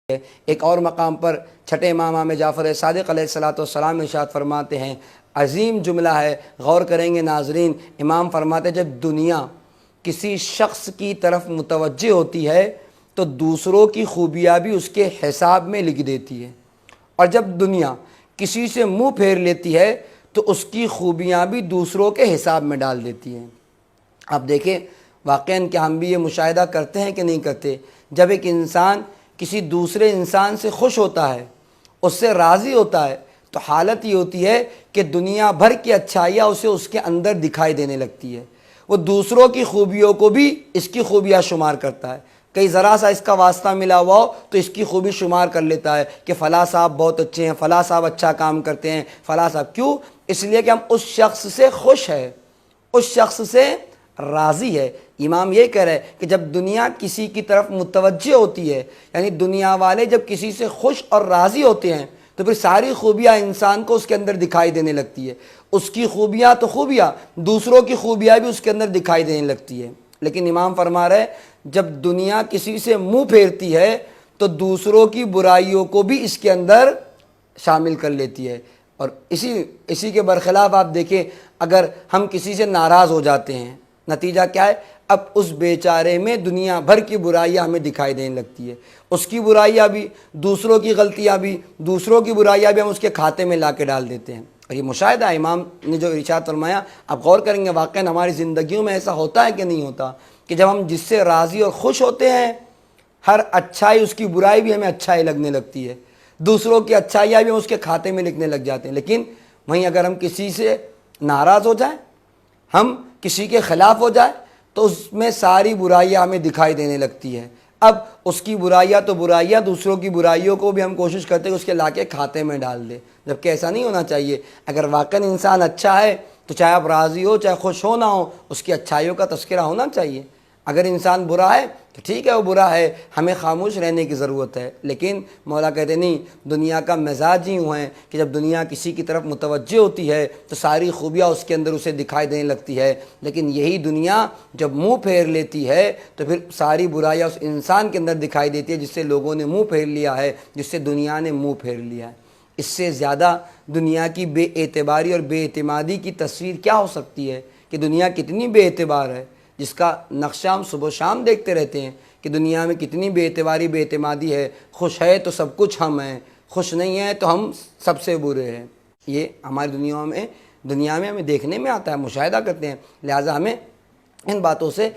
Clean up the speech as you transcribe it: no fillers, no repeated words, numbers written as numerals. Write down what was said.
ایک اور مقام پر چھٹے امام جعفر صادق علیہ الصلوۃ والسلام ارشاد فرماتے ہیں، عظیم جملہ ہے، غور کریں گے ناظرین۔ امام فرماتے ہیں جب دنیا کسی شخص کی طرف متوجہ ہوتی ہے تو دوسروں کی خوبیاں بھی اس کے حساب میں لکھ دیتی ہے، اور جب دنیا کسی سے منہ پھیر لیتی ہے تو اس کی خوبیاں بھی دوسروں کے حساب میں ڈال دیتی ہیں۔ اب دیکھیں واقعاً کہ ہم بھی یہ مشاہدہ کرتے ہیں کہ نہیں کرتے، جب ایک انسان کسی دوسرے انسان سے خوش ہوتا ہے، اس سے راضی ہوتا ہے، تو حالت یہ ہوتی ہے کہ دنیا بھر کی اچھائیاں اسے اس کے اندر دکھائی دینے لگتی ہے، وہ دوسروں کی خوبیوں کو بھی اس کی خوبیاں شمار کرتا ہے۔ کئی ذرا سا اس کا واسطہ ملا ہوا ہو تو اس کی خوبی شمار کر لیتا ہے کہ فلاں صاحب بہت اچھے ہیں، فلاں صاحب اچھا کام کرتے ہیں، فلاں صاحب۔ کیوں؟ اس لیے کہ ہم اس شخص سے خوش ہیں، اس شخص سے راضی ہے۔ امام یہ کہہ رہے ہیں کہ جب دنیا کسی کی طرف متوجہ ہوتی ہے، یعنی دنیا والے جب کسی سے خوش اور راضی ہوتے ہیں تو پھر ساری خوبیاں انسان کو اس کے اندر دکھائی دینے لگتی ہے، اس کی خوبیاں تو خوبیاں، دوسروں کی خوبیاں بھی اس کے اندر دکھائی دینے لگتی ہے۔ لیکن امام فرما رہے جب دنیا کسی سے منہ پھیرتی ہے تو دوسروں کی برائیوں کو بھی اس کے اندر شامل کر لیتی ہے۔ اور اسی کے برخلاف آپ دیکھیں، اگر ہم کسی سے ناراض ہو جاتے ہیں، نتیجہ کیا ہے؟ اب اس بیچارے میں دنیا بھر کی برائیاں ہمیں دکھائی دینے لگتی ہے، اس کی برائیاں بھی، دوسروں کی غلطیاں بھی، دوسروں کی برائیاں بھی ہم اس کے کھاتے میں لا کے ڈال دیتے ہیں۔ اور یہ مشاہدہ ہے امام نے جو ارشاد فرمایا، آپ غور کریں گے واقعاً ہماری زندگیوں میں ایسا ہوتا ہے کہ نہیں ہوتا کہ جب ہم جس سے راضی اور خوش ہوتے ہیں، ہر اچھائی اس کی برائی بھی ہمیں اچھائی لگنے لگتی ہے، دوسروں کی اچھائیاں بھی ہم اس کے کھاتے میں لکھنے لگ جاتے ہیں۔ لیکن وہیں اگر ہم کسی سے ناراض ہو جائیں، ہم کسی کے خلاف ہو جائے تو اس میں ساری برائیاں ہمیں دکھائی دینے لگتی ہے۔ اب اس کی برائیاں تو برائیاں، دوسروں کی برائیوں کو بھی ہم کوشش کرتے ہیں کہ اس کے لا کے کھاتے میں ڈال دیں، جبکہ ایسا نہیں ہونا چاہیے۔ اگر واقعاً انسان اچھا ہے تو چاہے آپ راضی ہو چاہے خوش ہو نہ ہو، اس کی اچھائیوں کا تذکرہ ہونا چاہیے۔ اگر انسان برا ہے تو ٹھیک ہے، وہ برا ہے، ہمیں خاموش رہنے کی ضرورت ہے۔ لیکن مولا کہتے نہیں، دنیا کا مزاج ہی ہوا ہے کہ جب دنیا کسی کی طرف متوجہ ہوتی ہے تو ساری خوبیاں اس کے اندر اسے دکھائی دینے لگتی ہے، لیکن یہی دنیا جب منہ پھیر لیتی ہے تو پھر ساری برائیاں اس انسان کے اندر دکھائی دیتی ہے جس سے لوگوں نے منہ پھیر لیا ہے، جس سے دنیا نے منہ پھیر لیا ہے۔ اس سے زیادہ دنیا کی بے اعتباری اور بے اعتمادی کی تصویر کیا ہو سکتی ہے کہ دنیا کتنی بے اعتبار ہے، جس کا نقشہ ہم صبح و شام دیکھتے رہتے ہیں کہ دنیا میں کتنی بے اعتباری بے اعتمادی ہے۔ خوش ہے تو سب کچھ ہم ہیں، خوش نہیں ہے تو ہم سب سے برے ہیں۔ یہ ہماری دنیا میں ہمیں دیکھنے میں آتا ہے، مشاہدہ کرتے ہیں، لہٰذا ہمیں ان باتوں سے